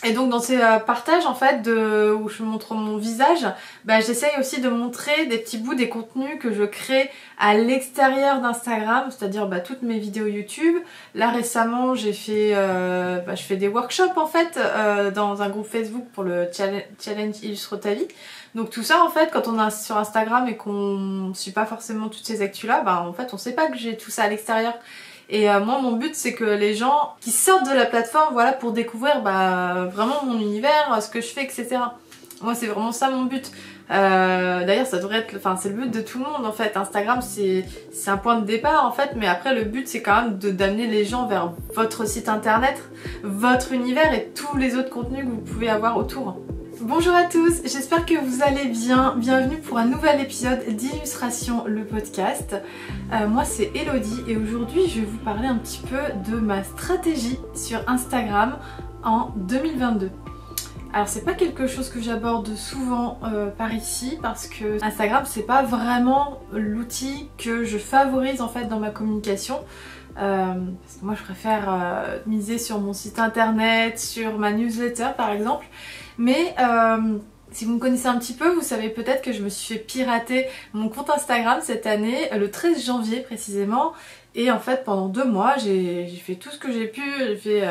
Et donc dans ces partages en fait où je montre mon visage, j'essaye aussi de montrer des petits bouts des contenus que je crée à l'extérieur d'Instagram, c'est-à-dire toutes mes vidéos YouTube. Là récemment je fais des workshops en fait dans un groupe Facebook pour le challenge Illustre ta vie. Donc tout ça en fait quand on est sur Instagram et qu'on ne suit pas forcément toutes ces actus là, en fait on sait pas que j'ai tout ça à l'extérieur. Et moi mon but c'est que les gens qui sortent de la plateforme pour découvrir vraiment mon univers, ce que je fais, etc. Moi c'est vraiment ça mon but. D'ailleurs ça devrait être, c'est le but de tout le monde en fait. Instagram c'est un point de départ en fait, mais après le but c'est quand même d'amener les gens vers votre site internet, votre univers et tous les autres contenus que vous pouvez avoir autour. Bonjour à tous, j'espère que vous allez bien. Bienvenue pour un nouvel épisode d'Illustration le podcast. Moi c'est Elodie et aujourd'hui je vais vous parler un petit peu de ma stratégie sur Instagram en 2022. Alors c'est pas quelque chose que j'aborde souvent par ici parce que Instagram c'est pas vraiment l'outil que je favorise en fait dans ma communication. Parce que moi je préfère miser sur mon site internet, sur ma newsletter par exemple. Mais si vous me connaissez un petit peu, vous savez peut-être que je me suis fait pirater mon compte Instagram cette année, le 13 janvier précisément. Et en fait pendant 2 mois j'ai fait tout ce que j'ai pu, j'ai fait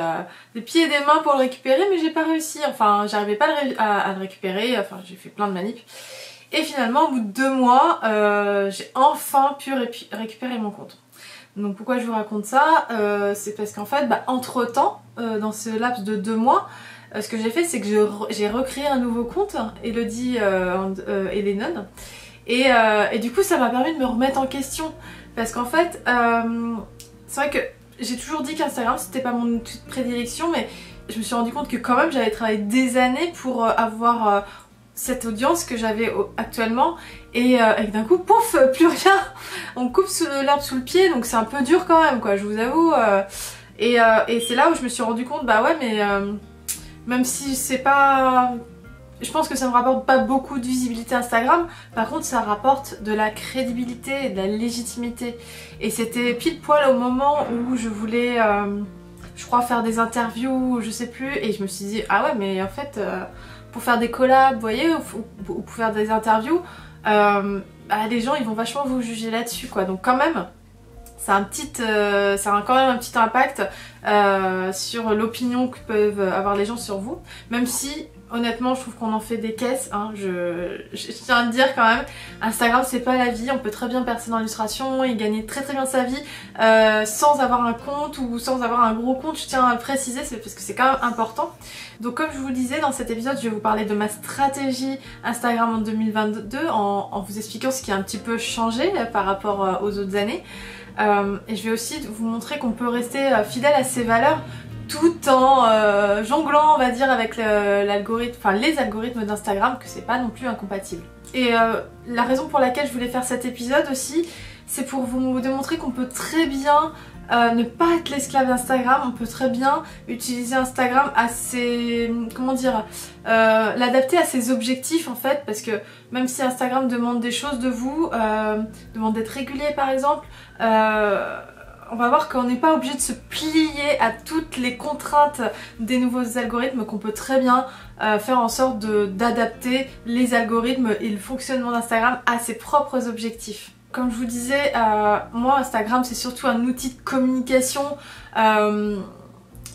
des pieds et des mains pour le récupérer mais j'ai pas réussi, enfin j'arrivais pas à le récupérer, enfin j'ai fait plein de manips. Et finalement au bout de 2 mois j'ai enfin pu récupérer mon compte. Donc pourquoi je vous raconte ça, c'est parce qu'en fait entre temps, dans ce laps de 2 mois, ce que j'ai fait c'est que j'ai recréé un nouveau compte, Elodie Elenon, et du coup ça m'a permis de me remettre en question. Parce qu'en fait, c'est vrai que j'ai toujours dit qu'Instagram c'était pas mon outil de prédilection, mais je me suis rendu compte que quand même j'avais travaillé des années pour avoir cette audience que j'avais actuellement, et d'un coup, pouf, plus rien. On coupe l'herbe sous le pied, donc c'est un peu dur quand même, quoi, je vous avoue. Et c'est là où je me suis rendu compte, même si c'est pas... Je pense que ça me rapporte pas beaucoup de visibilité Instagram, par contre ça rapporte de la crédibilité et de la légitimité. Et c'était pile poil au moment où je voulais, je crois, faire des interviews, je sais plus, et je me suis dit, ah ouais mais en fait, pour faire des collabs, vous voyez, ou pour faire des interviews, les gens ils vont vachement vous juger là-dessus quoi, donc quand même... ça a quand même un petit impact sur l'opinion que peuvent avoir les gens sur vous, même si honnêtement je trouve qu'on en fait des caisses, hein. Je tiens à le dire quand même, Instagram c'est pas la vie, on peut très bien percer dans l'illustration et gagner très bien sa vie sans avoir un compte ou sans avoir un gros compte, je tiens à le préciser parce que c'est quand même important. Donc comme je vous le disais dans cet épisode, je vais vous parler de ma stratégie Instagram en 2022 en vous expliquant ce qui a un petit peu changé par rapport aux autres années. Et je vais aussi vous montrer qu'on peut rester fidèle à ses valeurs tout en jonglant on va dire avec les algorithmes d'Instagram, que c'est pas non plus incompatible. Et la raison pour laquelle je voulais faire cet épisode aussi, c'est pour vous démontrer qu'on peut très bien ne pas être l'esclave d'Instagram, on peut très bien utiliser Instagram à ses... comment dire, l'adapter à ses objectifs en fait, parce que même si Instagram demande des choses de vous, demande d'être régulier par exemple, on va voir qu'on n'est pas obligé de se plier à toutes les contraintes des nouveaux algorithmes, qu'on peut très bien faire en sorte d'adapter les algorithmes et le fonctionnement d'Instagram à ses propres objectifs. Comme je vous disais, moi Instagram c'est surtout un outil de communication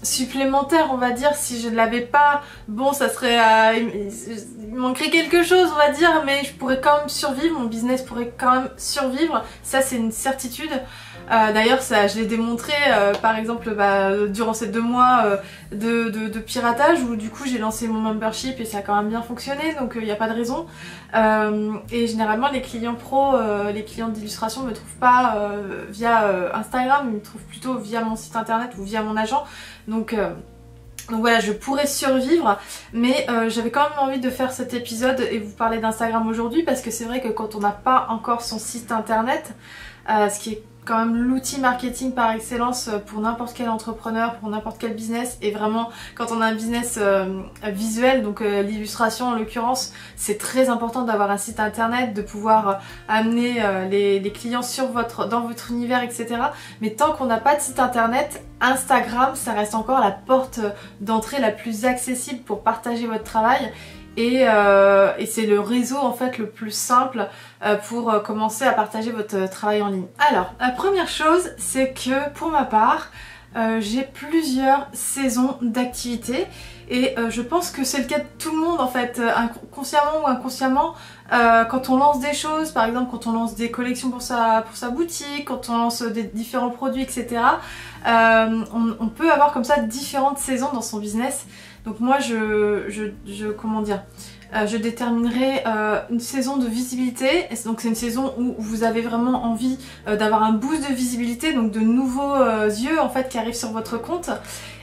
supplémentaire on va dire. Si je ne l'avais pas, bon ça serait... il manquerait quelque chose on va dire, mais je pourrais quand même survivre, mon business pourrait quand même survivre, ça c'est une certitude. D'ailleurs je l'ai démontré par exemple durant ces 2 mois de piratage où du coup j'ai lancé mon membership et ça a quand même bien fonctionné, donc il n'y a pas de raison. Et généralement les clients pro, les clients d'illustration ne me trouvent pas via Instagram, ils me trouvent plutôt via mon site internet ou via mon agent. Donc voilà, je pourrais survivre, mais j'avais quand même envie de faire cet épisode et vous parler d'Instagram aujourd'hui parce que c'est vrai que quand on n'a pas encore son site internet, ce qui est quand même l'outil marketing par excellence pour n'importe quel entrepreneur, pour n'importe quel business. Et vraiment, quand on a un business visuel, donc l'illustration en l'occurrence, c'est très important d'avoir un site internet, de pouvoir amener les clients dans votre univers, etc. Mais tant qu'on n'a pas de site internet, Instagram, ça reste encore la porte d'entrée la plus accessible pour partager votre travail. Et c'est le réseau en fait le plus simple pour commencer à partager votre travail en ligne. Alors, la première chose, c'est que pour ma part, j'ai plusieurs saisons d'activité et je pense que c'est le cas de tout le monde en fait, consciemment ou inconsciemment. Quand on lance des choses, par exemple quand on lance des collections pour sa boutique, quand on lance des différents produits, etc. On peut avoir comme ça différentes saisons dans son business. Donc moi comment dire, je déterminerai une saison de visibilité. Donc c'est une saison où vous avez vraiment envie d'avoir un boost de visibilité, donc de nouveaux yeux en fait qui arrivent sur votre compte.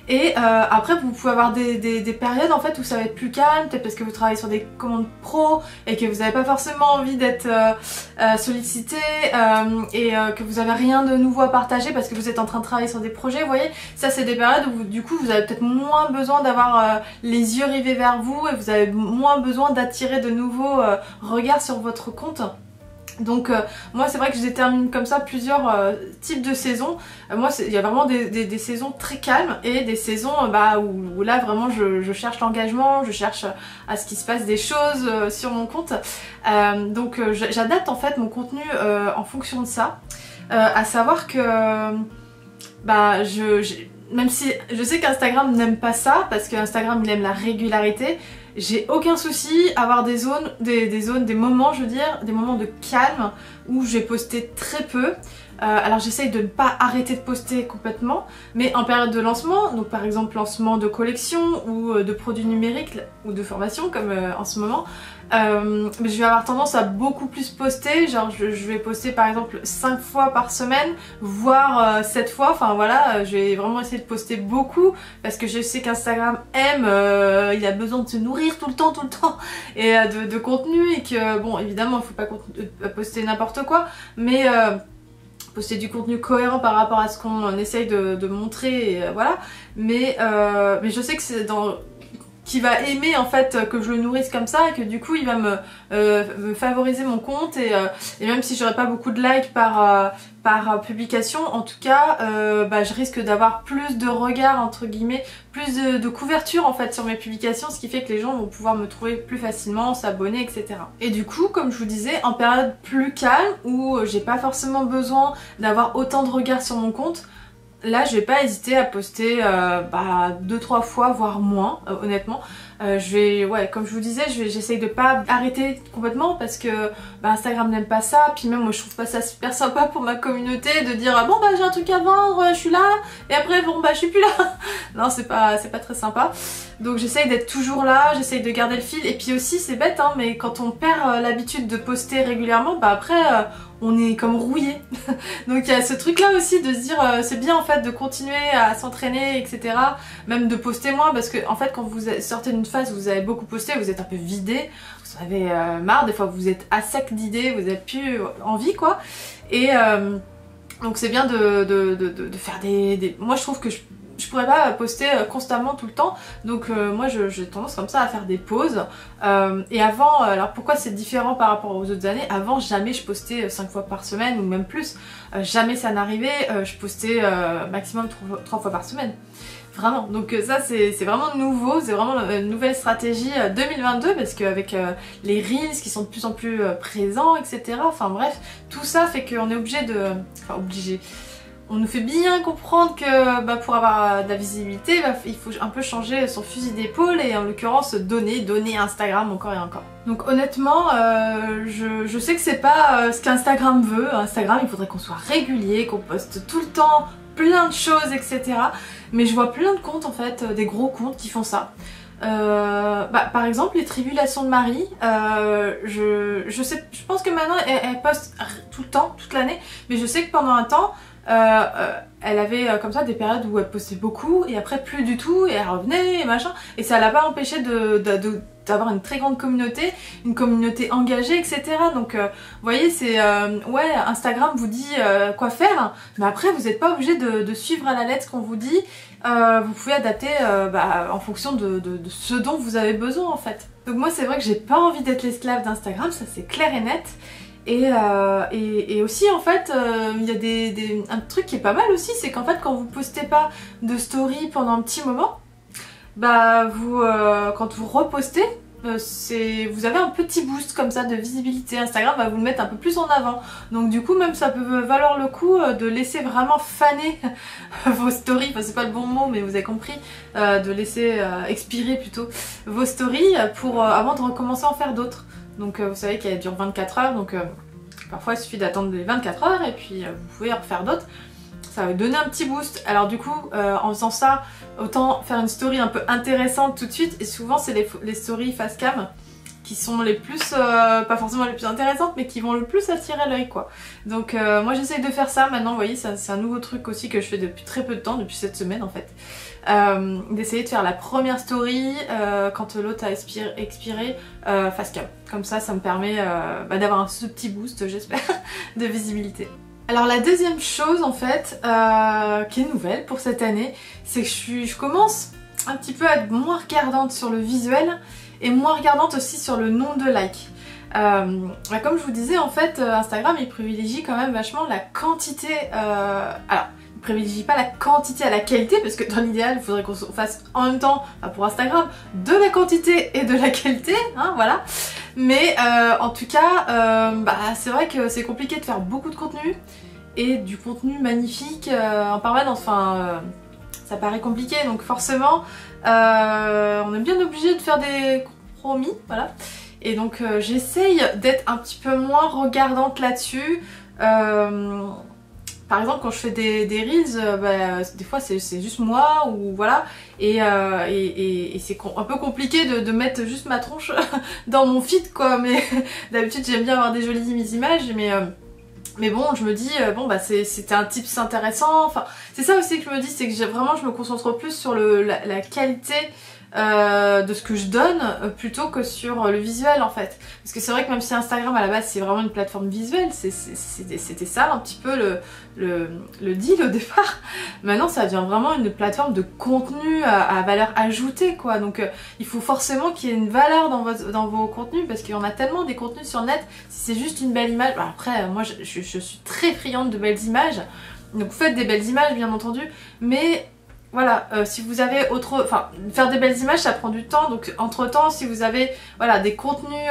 Et après vous pouvez avoir des périodes en fait où ça va être plus calme, peut-être parce que vous travaillez sur des commandes pro et que vous n'avez pas forcément envie d'être sollicité et que vous n'avez rien de nouveau à partager parce que vous êtes en train de travailler sur des projets, vous voyez. Ça c'est des périodes où du coup vous avez peut-être moins besoin d'avoir les yeux rivés vers vous et vous avez moins besoin d'attirer de nouveaux regards sur votre compte. Donc moi c'est vrai que je détermine comme ça plusieurs types de saisons. Moi il y a vraiment des saisons très calmes et des saisons où là vraiment je cherche l'engagement, je cherche à ce qu'il se passe des choses sur mon compte. Donc j'adapte en fait mon contenu en fonction de ça. À savoir que même si je sais qu'Instagram n'aime pas ça, parce qu'Instagram il aime la régularité, j'ai aucun souci à avoir des moments, je veux dire, des moments de calme où je vais poster très peu. Alors j'essaye de ne pas arrêter de poster complètement, mais en période de lancement, donc par exemple lancement de collection ou de produits numériques ou de formation comme en ce moment, je vais avoir tendance à beaucoup plus poster, genre je vais poster par exemple 5 fois par semaine, voire 7 fois, enfin voilà, je vais vraiment essayer de poster beaucoup parce que je sais qu'Instagram aime, il a besoin de se nourrir tout le temps et de contenu et que bon évidemment il faut pas poster n'importe quoi, mais poster du contenu cohérent par rapport à ce qu'on essaye de montrer, et voilà. Mais je sais que c'est qui va aimer en fait que je le nourrisse comme ça et que du coup il va me favoriser mon compte et même si j'aurai pas beaucoup de likes par publication, en tout cas je risque d'avoir plus de regards entre guillemets, plus de couverture en fait sur mes publications, ce qui fait que les gens vont pouvoir me trouver plus facilement, s'abonner, etc. Et du coup comme je vous disais, en période plus calme où j'ai pas forcément besoin d'avoir autant de regards sur mon compte, là je vais pas hésiter à poster 2-3 fois voire moins honnêtement. Comme je vous disais, j'essaye de pas arrêter complètement parce que Instagram n'aime pas ça, puis même moi je trouve pas ça super sympa pour ma communauté de dire bon j'ai un truc à vendre, je suis là et après je suis plus là. Non c'est pas très sympa. Donc j'essaye d'être toujours là, j'essaye de garder le fil et puis aussi c'est bête hein, mais quand on perd l'habitude de poster régulièrement, après on est comme rouillé. Donc il y a ce truc là aussi de se dire c'est bien en fait de continuer à s'entraîner, etc. Même de poster moins parce que en fait quand vous sortez d'une phase où vous avez beaucoup posté, vous êtes un peu vidé, vous avez marre, des fois vous êtes à sec d'idées, vous n'avez plus envie quoi. Et donc c'est bien de faire moi je trouve que je pourrais pas poster constamment tout le temps, donc moi j'ai tendance comme ça à faire des pauses. Et avant, alors pourquoi c'est différent par rapport aux autres années, avant jamais je postais 5 fois par semaine ou même plus, jamais ça n'arrivait, je postais maximum 3 fois par semaine. Vraiment, donc ça c'est vraiment nouveau, c'est vraiment une nouvelle stratégie 2022 parce qu'avec les reels qui sont de plus en plus présents, etc. Enfin bref, tout ça fait qu'on est obligé on nous fait bien comprendre que pour avoir de la visibilité, il faut un peu changer son fusil d'épaule et en l'occurrence donner à Instagram encore et encore. Donc honnêtement, je sais que c'est pas ce qu'Instagram veut. Instagram, il faudrait qu'on soit régulier, qu'on poste tout le temps plein de choses, etc. Mais je vois plein de comptes en fait, des gros comptes qui font ça. Par exemple les tribulations de Marie, je pense que maintenant elle poste tout le temps, toute l'année, mais je sais que pendant un temps elle avait comme ça des périodes où elle postait beaucoup et après plus du tout et elle revenait et machin. Et ça l'a pas empêché d'avoir une très grande communauté, une communauté engagée, etc. Donc vous voyez, c'est ouais, Instagram vous dit quoi faire, mais après vous n'êtes pas obligé de suivre à la lettre ce qu'on vous dit. Vous pouvez adapter en fonction de ce dont vous avez besoin en fait. Donc moi c'est vrai que j'ai pas envie d'être l'esclave d'Instagram, ça c'est clair et net. Et aussi en fait il y a un truc qui est pas mal aussi, c'est qu'en fait quand vous postez pas de story pendant un petit moment, bah quand vous repostez, vous avez un petit boost comme ça de visibilité. Instagram va vous le mettre un peu plus en avant. Donc du coup même ça peut valoir le coup de laisser vraiment faner vos stories, enfin c'est pas le bon mot mais vous avez compris, de laisser expirer plutôt vos stories avant de recommencer à en faire d'autres. Donc vous savez qu'elle dure 24 heures, donc parfois il suffit d'attendre les 24 heures et puis vous pouvez en refaire d'autres. Ça va vous donner un petit boost. Alors du coup, en faisant ça, autant faire une story un peu intéressante tout de suite. Et souvent c'est les stories face cam qui sont les plus, pas forcément les plus intéressantes, mais qui vont le plus attirer l'œil quoi. Donc moi j'essaye de faire ça maintenant, vous voyez, c'est un nouveau truc aussi que je fais depuis très peu de temps, depuis cette semaine en fait. D'essayer de faire la première story quand l'autre a expiré face cam. Comme ça me permet d'avoir ce petit boost, j'espère, de visibilité. Alors la deuxième chose en fait qui est nouvelle pour cette année, c'est que je commence un petit peu à être moins regardante sur le visuel et moins regardante aussi sur le nombre de likes. Comme je vous disais en fait, Instagram il privilégie quand même vachement la quantité. Alors il privilégie pas la quantité à la qualité parce que dans l'idéal il faudrait qu'on fasse en même temps, pour Instagram, de la quantité et de la qualité, hein, voilà. Mais en tout cas, c'est vrai que c'est compliqué de faire beaucoup de contenu et du contenu magnifique en permanence. Enfin, ça paraît compliqué, donc forcément, on est bien obligé de faire des compromis, voilà. Et donc j'essaye d'être un petit peu moins regardante là-dessus. Par exemple quand je fais des reels, des fois c'est juste moi ou voilà, et c'est un peu compliqué de mettre juste ma tronche dans mon feed quoi, mais d'habitude j'aime bien avoir des jolies images, mais bon je me dis c'était un tips intéressant, enfin c'est ça aussi que je me dis, c'est que je me concentre plus sur la qualité de ce que je donne plutôt que sur le visuel en fait. Parce que c'est vrai que même si Instagram à la base c'est vraiment une plateforme visuelle, c'était ça un petit peu le deal au départ. Maintenant ça devient vraiment une plateforme de contenu à valeur ajoutée quoi. Donc il faut forcément qu'il y ait une valeur dans vos contenus, parce qu'il y en a tellement des contenus sur le net. Si c'est juste une belle image, après moi je suis très friande de belles images, donc faites des belles images bien entendu, mais voilà, si vous avez faire des belles images ça prend du temps, donc entre temps si vous avez des contenus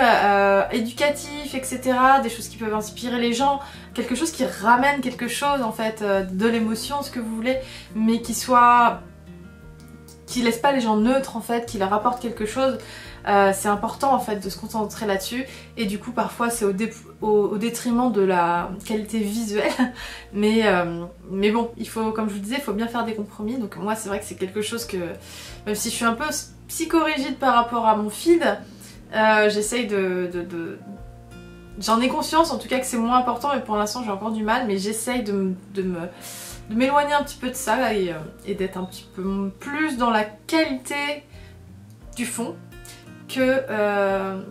éducatifs etc, des choses qui peuvent inspirer les gens, quelque chose qui ramène quelque chose en fait, de l'émotion, ce que vous voulez, mais qui laisse pas les gens neutres en fait, qui leur apporte quelque chose. C'est important en fait de se concentrer là-dessus, et du coup parfois c'est au détriment de la qualité visuelle, mais bon, il faut, comme je vous disais, il faut bien faire des compromis. Donc moi c'est vrai que c'est quelque chose que, même si je suis un peu psychorigide par rapport à mon feed, j'essaye j'en ai conscience en tout cas que c'est moins important, mais pour l'instant j'ai encore du mal, mais j'essaye de m'éloigner un petit peu de ça et d'être un petit peu plus dans la qualité du fond que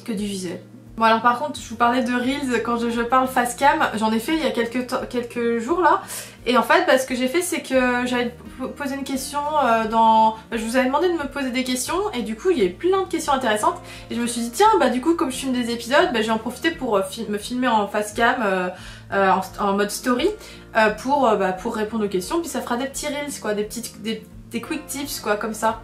du visuel. Bon alors par contre je vous parlais de Reels quand je parle face cam, j'en ai fait il y a quelques jours là, et en fait ce que j'ai fait c'est que j'avais posé une question je vous avais demandé de me poser des questions, et du coup il y a eu plein de questions intéressantes, et je me suis dit tiens du coup comme je filme des épisodes, je vais en profiter pour me filmer en face cam en mode story pour répondre aux questions, puis ça fera des petits Reels quoi, des quick tips quoi comme ça.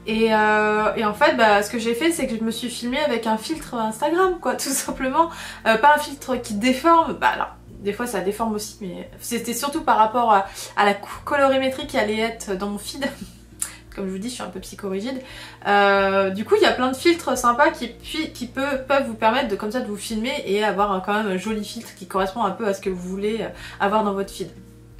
Et en fait ce que j'ai fait c'est que je me suis filmée avec un filtre Instagram quoi, tout simplement, pas un filtre qui déforme, alors des fois ça déforme aussi, mais c'était surtout par rapport à la colorimétrie qui allait être dans mon feed. Comme je vous dis, je suis un peu psychorigide. Du coup il y a plein de filtres sympas qui peuvent vous permettre comme ça de vous filmer et avoir quand même un joli filtre qui correspond un peu à ce que vous voulez avoir dans votre feed.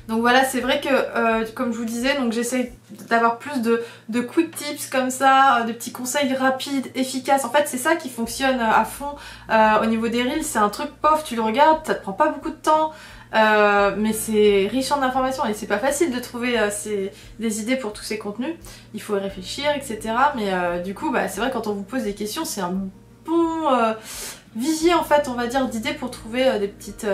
Donc voilà, c'est vrai que comme je vous disais, donc j'essaie d'avoir plus de quick tips comme ça, de petits conseils rapides, efficaces. En fait c'est ça qui fonctionne à fond au niveau des reels, c'est un truc pof, tu le regardes, ça te prend pas beaucoup de temps, mais c'est riche en informations et c'est pas facile de trouver des idées pour tous ces contenus. Il faut y réfléchir, etc. Mais du coup, bah, c'est vrai quand on vous pose des questions, c'est un bon vivier en fait, on va dire, d'idées pour trouver des petites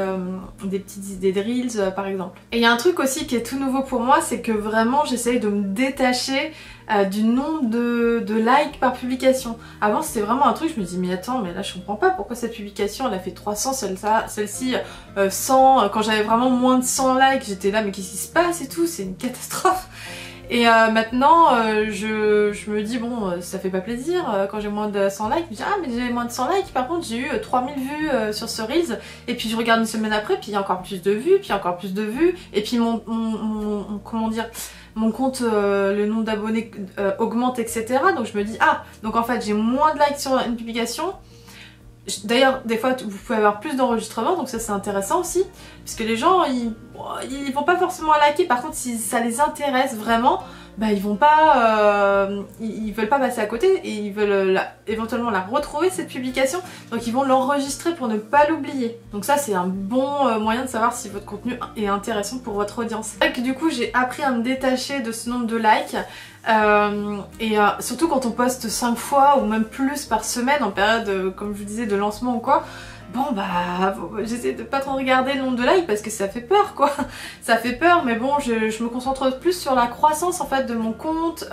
idées de reels par exemple. Et il y a un truc aussi qui est tout nouveau pour moi, c'est que vraiment j'essaye de me détacher du nombre de likes par publication. Avant c'était vraiment un truc, je me dis mais attends, mais là je comprends pas pourquoi cette publication elle a fait 300, celle-ci 100, quand j'avais vraiment moins de 100 likes j'étais là mais qu'est-ce qui se passe et tout, c'est une catastrophe. Et maintenant, je me dis, bon, ça fait pas plaisir quand j'ai moins de 100 likes. Je me dis, ah, mais j'ai moins de 100 likes, par contre, j'ai eu 3000 vues sur ce Reels. Et puis je regarde une semaine après, puis il y a encore plus de vues, puis encore plus de vues. Et puis comment dire, mon compte, le nombre d'abonnés augmente, etc. Donc je me dis, ah, donc en fait, j'ai moins de likes sur une publication. D'ailleurs, des fois, vous pouvez avoir plus d'enregistrements, donc ça c'est intéressant aussi, parce que les gens, ils vont pas forcément liker. Par contre, si ça les intéresse vraiment, bah ils vont pas, ils veulent pas passer à côté et ils veulent éventuellement la retrouver cette publication, donc ils vont l'enregistrer pour ne pas l'oublier. Donc ça c'est un bon moyen de savoir si votre contenu est intéressant pour votre audience. C'est vrai que du coup j'ai appris à me détacher de ce nombre de likes. Surtout quand on poste 5 fois ou même plus par semaine en période, comme je vous disais, de lancement ou quoi, bon bah j'essaie de pas trop regarder le nombre de likes parce que ça fait peur quoi. Ça fait peur, mais bon je me concentre plus sur la croissance en fait de mon compte,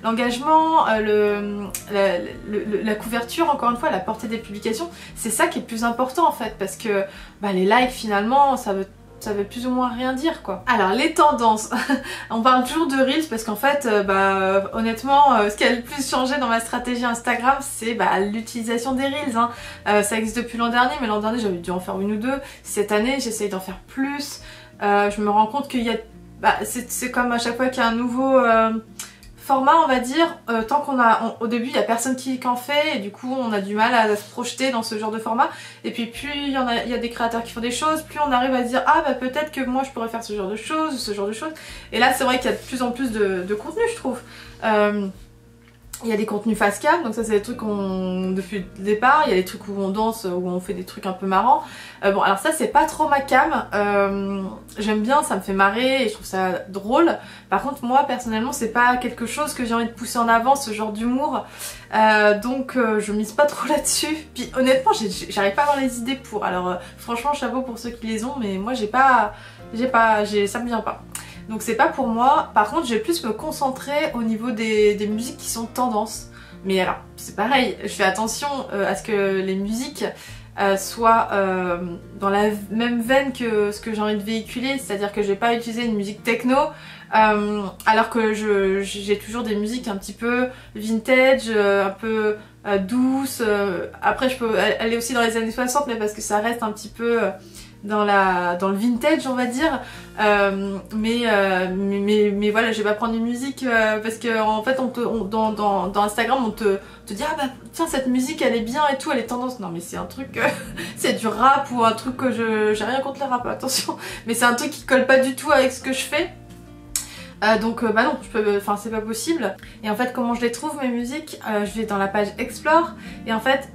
l'engagement, la couverture, encore une fois, la portée des publications. C'est ça qui est le plus important en fait, parce que bah, les likes finalement ça veut plus ou moins rien dire quoi. Alors les tendances, on parle toujours de Reels parce qu'en fait honnêtement ce qui a le plus changé dans ma stratégie Instagram c'est l'utilisation des Reels hein. Ça existe depuis l'an dernier, mais l'an dernier j'avais dû en faire une ou deux. Cette année j'essaye d'en faire plus. Je me rends compte qu'il y a... c'est comme à chaque fois qu'il y a un nouveau format on va dire, tant au début il y a personne qui en fait et du coup on a du mal à se projeter dans ce genre de format, et puis plus il y a des créateurs qui font des choses, plus on arrive à se dire ah bah peut-être que moi je pourrais faire ce genre de choses ou ce genre de choses. Et là c'est vrai qu'il y a de plus en plus de contenu je trouve. Il y a des contenus face cam, donc ça c'est des trucs depuis le départ. Il y a des trucs où on danse, où on fait des trucs un peu marrants. Bon alors ça c'est pas trop ma cam, j'aime bien, ça me fait marrer et je trouve ça drôle. Par contre moi personnellement c'est pas quelque chose que j'ai envie de pousser en avant, ce genre d'humour. Donc je mise pas trop là-dessus. Puis honnêtement j'arrive pas à avoir les idées pour. Alors franchement chapeau pour ceux qui les ont, mais moi ça me vient pas. Donc c'est pas pour moi. Par contre je vais plus me concentrer au niveau des musiques qui sont tendance. Mais alors c'est pareil, je fais attention à ce que les musiques soient dans la même veine que ce que j'ai envie de véhiculer. C'est-à-dire que je vais pas utiliser une musique techno alors que j'ai toujours des musiques un petit peu vintage, un peu douces. Après je peux aller aussi dans les années 60, mais parce que ça reste un petit peu... dans le vintage on va dire, mais voilà, je vais pas prendre une musique parce que en fait dans Instagram on te dit ah bah tiens cette musique elle est bien et tout, elle est tendance. Non mais c'est un truc c'est du rap ou un truc que j'ai rien contre les rap, attention, mais c'est un truc qui colle pas du tout avec ce que je fais. Donc bah non, c'est pas possible. Et en fait comment je les trouve mes musiques, je vais dans la page Explore et en fait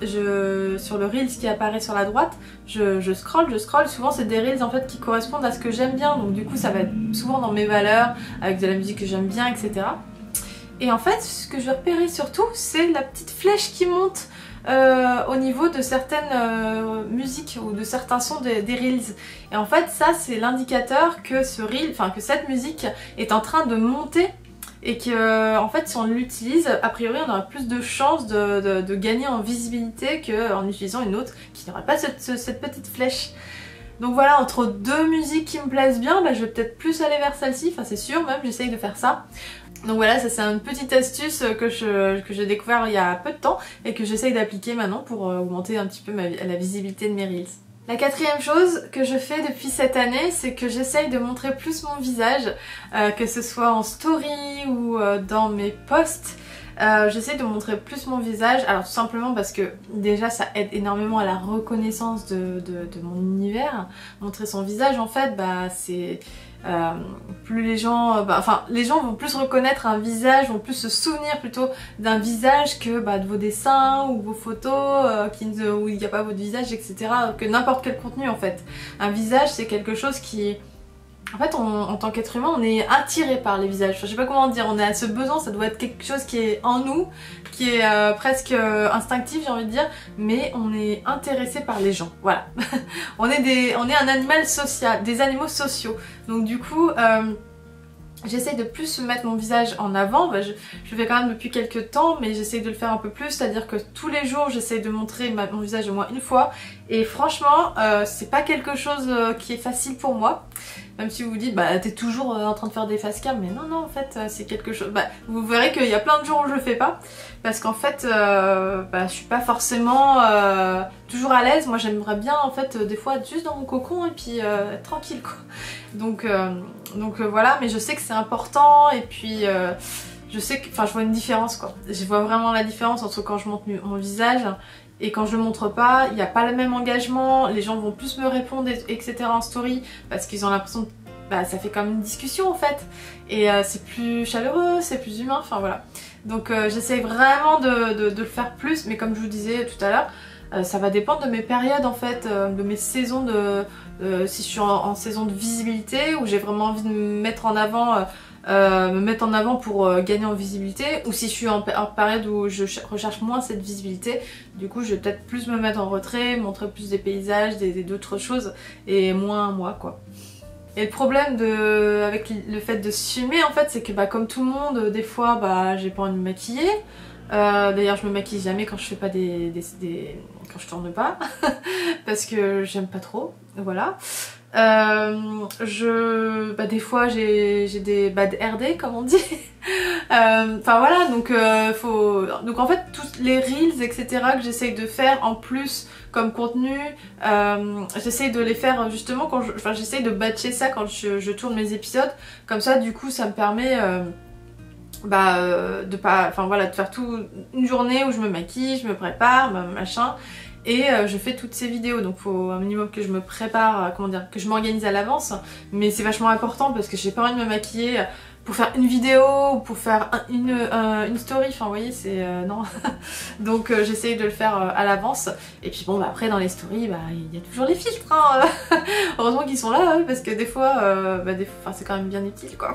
sur le Reels qui apparaît sur la droite, je scroll, souvent c'est des Reels en fait qui correspondent à ce que j'aime bien, donc du coup ça va être souvent dans mes valeurs, avec de la musique que j'aime bien, etc. Et en fait ce que je vais repérer surtout c'est la petite flèche qui monte au niveau de certaines musiques ou de certains sons des Reels. Et en fait ça c'est l'indicateur que que cette musique est en train de monter et que en fait si on l'utilise, a priori on aura plus de chances de gagner en visibilité qu'en utilisant une autre qui n'aura pas cette petite flèche. Donc voilà, entre deux musiques qui me plaisent bien, je vais peut-être plus aller vers celle-ci, enfin c'est sûr même, j'essaye de faire ça. Donc voilà, ça c'est une petite astuce que j'ai découvert il y a peu de temps et que j'essaye d'appliquer maintenant pour augmenter un petit peu la visibilité de mes Reels. La quatrième chose que je fais depuis cette année, c'est que j'essaye de montrer plus mon visage, que ce soit en story ou dans mes posts. J'essaie de montrer plus mon visage, alors tout simplement parce que déjà ça aide énormément à la reconnaissance de mon univers. Montrer son visage en fait, bah c'est... plus les gens, les gens vont plus reconnaître un visage, vont plus se souvenir plutôt d'un visage que de vos dessins ou vos photos où il n'y a pas votre visage, etc. que n'importe quel contenu en fait. Un visage c'est quelque chose qui... En fait, en tant qu'être humain, on est attiré par les visages. Enfin, je sais pas comment dire, on a ce besoin, ça doit être quelque chose qui est en nous, qui est presque instinctif, j'ai envie de dire, mais on est intéressé par les gens. Voilà. on est un animal social, des animaux sociaux. Donc du coup, j'essaye de plus mettre mon visage en avant, je le fais quand même depuis quelques temps, mais j'essaye de le faire un peu plus, c'est-à-dire que tous les jours j'essaye de montrer mon visage au moins une fois, et franchement c'est pas quelque chose qui est facile pour moi, même si vous vous dites t'es toujours en train de faire des face cam, mais non en fait c'est quelque chose, vous verrez qu'il y a plein de jours où je le fais pas, parce qu'en fait je suis pas forcément toujours à l'aise. Moi j'aimerais bien en fait des fois être juste dans mon cocon et puis être tranquille quoi. Donc voilà, mais je sais que c'est important, et puis je sais que, je vois une différence quoi. Je vois vraiment la différence entre quand je montre mon visage et quand je le montre pas. Il n'y a pas le même engagement, les gens vont plus me répondre etc en story, parce qu'ils ont l'impression que ça fait comme une discussion en fait, et c'est plus chaleureux, c'est plus humain, enfin voilà. Donc j'essaye vraiment de le faire plus, mais comme je vous disais tout à l'heure, ça va dépendre de mes périodes en fait, de mes saisons si je suis en saison de visibilité, où j'ai vraiment envie de me mettre en avant pour gagner en visibilité, ou si je suis en période où je recherche moins cette visibilité, du coup je vais peut-être plus me mettre en retrait, montrer plus des paysages, d'autres choses, et moins moi quoi. Et le problème avec le fait de se filmer en fait, c'est que comme tout le monde, des fois j'ai pas envie de me maquiller. D'ailleurs je me maquille jamais quand je fais pas quand je tourne pas parce que j'aime pas trop, voilà. Des fois j'ai des bad RD comme on dit. Voilà, donc en fait tous les reels etc que j'essaye de faire en plus comme contenu, j'essaye de les faire justement quand j'essaye de batcher ça quand je tourne mes épisodes, comme ça du coup ça me permet de faire tout une journée où je me maquille, je me prépare, machin, et je fais toutes ces vidéos. Donc faut un minimum que je me prépare, que je m'organise à l'avance, mais c'est vachement important parce que j'ai pas envie de me maquiller pour faire une vidéo ou pour faire une story, enfin vous voyez c'est non. Donc j'essaye de le faire à l'avance, et puis après dans les stories il y a toujours les filtres hein. Heureusement qu'ils sont là parce que des fois c'est quand même bien utile quoi.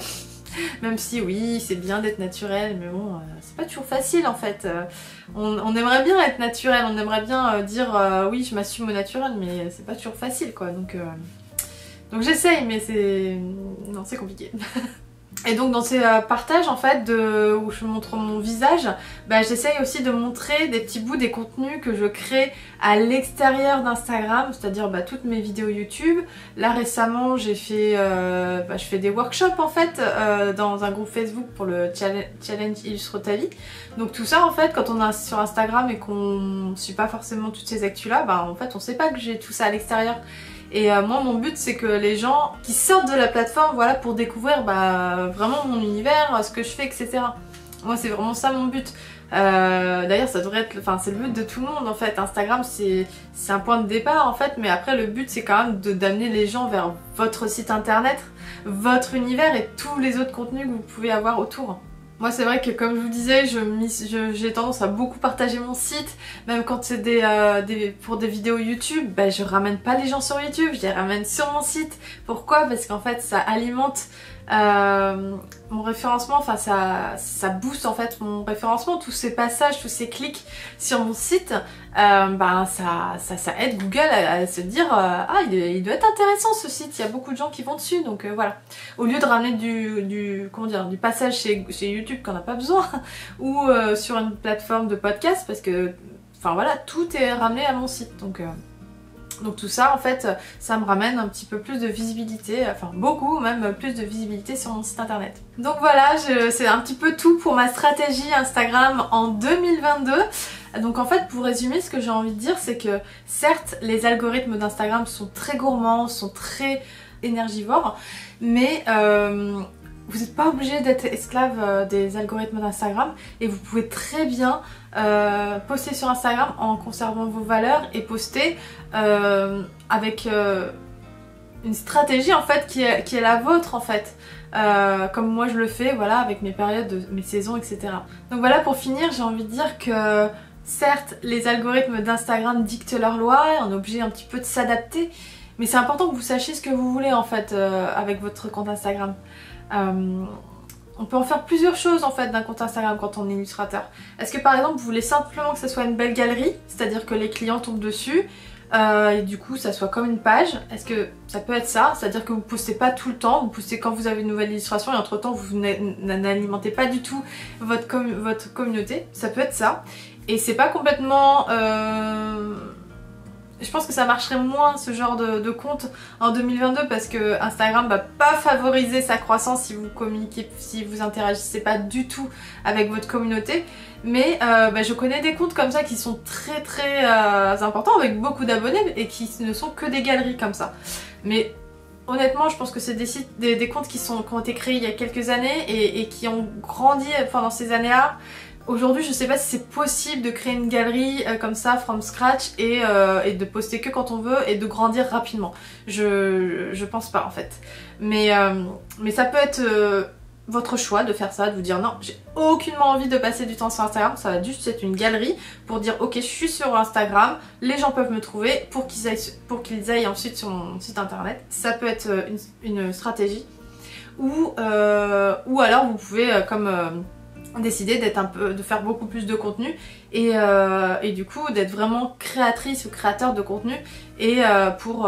Même si oui c'est bien d'être naturel, mais bon c'est pas toujours facile en fait. On aimerait bien être naturel, on aimerait bien dire oui je m'assume au naturel, mais c'est pas toujours facile quoi, donc j'essaye, mais c'est compliqué. Et donc dans ces partages en fait où je montre mon visage, j'essaye aussi de montrer des petits bouts des contenus que je crée à l'extérieur d'Instagram, c'est-à-dire toutes mes vidéos YouTube. Là récemment j'ai fait, je fais des workshops en fait dans un groupe Facebook pour le challenge Illustre ta vie. Donc tout ça en fait quand on est sur Instagram et qu'on ne suit pas forcément toutes ces actus là, en fait on sait pas que j'ai tout ça à l'extérieur. Et moi mon but c'est que les gens qui sortent de la plateforme, voilà, pour découvrir vraiment mon univers, ce que je fais, etc. Moi c'est vraiment ça mon but. D'ailleurs ça devrait être, c'est le but de tout le monde en fait. Instagram c'est un point de départ en fait, mais après le but c'est quand même d'amener les gens vers votre site internet, votre univers et tous les autres contenus que vous pouvez avoir autour. Moi c'est vrai que comme je vous disais, j'ai tendance à beaucoup partager mon site, même quand c'est pour des vidéos YouTube, je ramène pas les gens sur YouTube, je les ramène sur mon site. Pourquoi? Parce qu'en fait ça alimente mon référencement, ça booste en fait mon référencement, tous ces passages, tous ces clics sur mon site, ça aide Google à se dire il doit être intéressant ce site, il y a beaucoup de gens qui vont dessus, donc voilà. Au lieu de ramener du passage chez YouTube qu'on n'a pas besoin, ou sur une plateforme de podcast, parce que voilà, tout est ramené à mon site, donc tout ça en fait ça me ramène un petit peu plus de visibilité, beaucoup même plus de visibilité sur mon site internet. Donc voilà, c'est un petit peu tout pour ma stratégie Instagram en 2022. Donc en fait pour résumer, ce que j'ai envie de dire c'est que certes les algorithmes d'Instagram sont très gourmands, sont très énergivores, mais vous n'êtes pas obligé d'être esclave des algorithmes d'Instagram et vous pouvez très bien poster sur Instagram en conservant vos valeurs et poster avec une stratégie en fait qui est la vôtre en fait. Comme moi je le fais, voilà, avec mes périodes, mes saisons, etc. Donc voilà, pour finir, j'ai envie de dire que certes, les algorithmes d'Instagram dictent leurs lois, on est obligé un petit peu de s'adapter, mais c'est important que vous sachiez ce que vous voulez en fait avec votre compte Instagram. On peut en faire plusieurs choses en fait d'un compte Instagram quand on est illustrateur. Est-ce que par exemple vous voulez simplement que ça soit une belle galerie, c'est-à-dire que les clients tombent dessus et du coup ça soit comme une page? Est-ce que ça peut être ça? C'est-à-dire que vous postez pas tout le temps, vous postez quand vous avez une nouvelle illustration et entre temps vous n'alimentez pas du tout votre communauté. Ça peut être ça. Et c'est pas complètement... Je pense que ça marcherait moins ce genre de compte en 2022 parce que Instagram va pas favoriser sa croissance si vous communiquez, si vous interagissez pas du tout avec votre communauté. Mais je connais des comptes comme ça qui sont très importants avec beaucoup d'abonnés et qui ne sont que des galeries comme ça. Mais honnêtement, je pense que c'est des comptes qui ont été créés il y a quelques années et qui ont grandi pendant ces années-là. Aujourd'hui, je sais pas si c'est possible de créer une galerie comme ça, from scratch, et de poster que quand on veut et de grandir rapidement. Je pense pas en fait. Mais ça peut être votre choix de faire ça, de vous dire non, j'ai aucunement envie de passer du temps sur Instagram, ça va juste être une galerie pour dire ok, je suis sur Instagram, les gens peuvent me trouver pour qu'ils aillent ensuite sur mon site internet. Ça peut être une stratégie. Ou alors vous pouvez décider de faire beaucoup plus de contenu et du coup d'être vraiment créatrice ou créateur de contenu et pour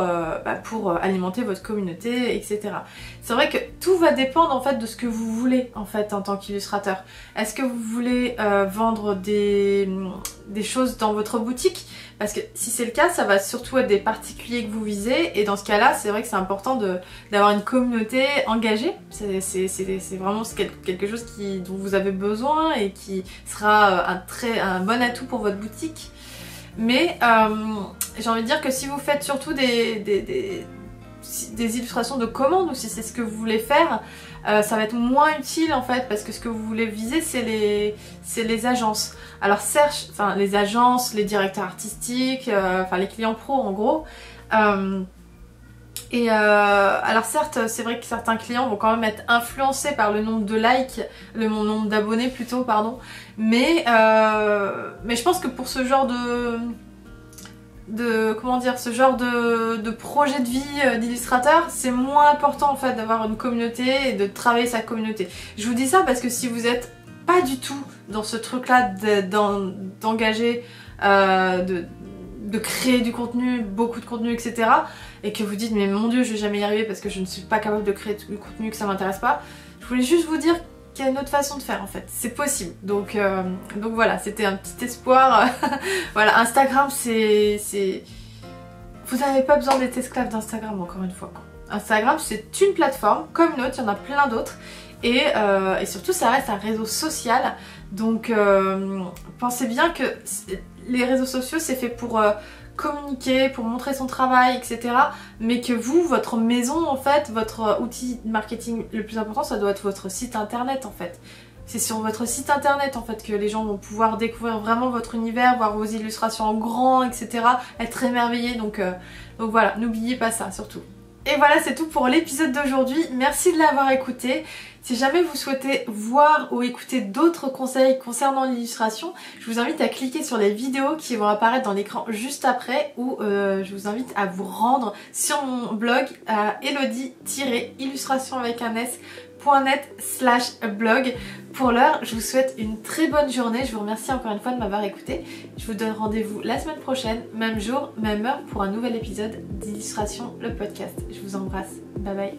alimenter votre communauté, etc. C'est vrai que tout va dépendre en fait de ce que vous voulez en fait en tant qu'illustrateur. Est-ce que vous voulez vendre des choses dans votre boutique? Parce que si c'est le cas, ça va surtout être des particuliers que vous visez et dans ce cas-là, c'est vrai que c'est important d'avoir une communauté engagée. C'est vraiment quelque chose dont vous avez besoin et qui sera un bon atout pour votre boutique. Mais j'ai envie de dire que si vous faites surtout des illustrations de commandes ou si c'est ce que vous voulez faire, ça va être moins utile en fait parce que ce que vous voulez viser c'est les agences. Alors certes, les agences, les directeurs artistiques, les clients pros en gros. Alors certes, c'est vrai que certains clients vont quand même être influencés par le nombre de likes, le nombre d'abonnés plutôt, pardon. Mais je pense que pour ce genre ce genre de projet de vie d'illustrateur, c'est moins important en fait d'avoir une communauté et de travailler sa communauté. Je vous dis ça parce que si vous êtes pas du tout dans ce truc là d'engager, de créer du contenu, beaucoup de contenu, etc. et que vous dites mais mon dieu je vais jamais y arriver parce que je ne suis pas capable de créer du contenu, que ça m'intéresse pas, je voulais juste vous dire qu'il y a une autre façon de faire en fait, c'est possible. Donc voilà, c'était un petit espoir. Voilà, Instagram vous n'avez pas besoin d'être esclave d'Instagram encore une fois. Instagram c'est une plateforme comme une autre, il y en a plein d'autres et surtout ça reste un réseau social. Donc pensez bien que les réseaux sociaux c'est fait pour communiquer, pour montrer son travail, etc. Mais que vous, votre maison en fait, votre outil de marketing le plus important, ça doit être votre site internet en fait. C'est sur votre site internet en fait que les gens vont pouvoir découvrir vraiment votre univers, voir vos illustrations en grand, etc. Être émerveillés, donc voilà, n'oubliez pas ça surtout. Et voilà, c'est tout pour l'épisode d'aujourd'hui. Merci de l'avoir écouté. Si jamais vous souhaitez voir ou écouter d'autres conseils concernant l'illustration, je vous invite à cliquer sur les vidéos qui vont apparaître dans l'écran juste après ou je vous invite à vous rendre sur mon blog à elodie-illustration avec un s.net/blog. Pour l'heure, je vous souhaite une très bonne journée. Je vous remercie encore une fois de m'avoir écouté. Je vous donne rendez-vous la semaine prochaine, même jour, même heure, pour un nouvel épisode d'Illustration, le podcast. Je vous embrasse. Bye bye.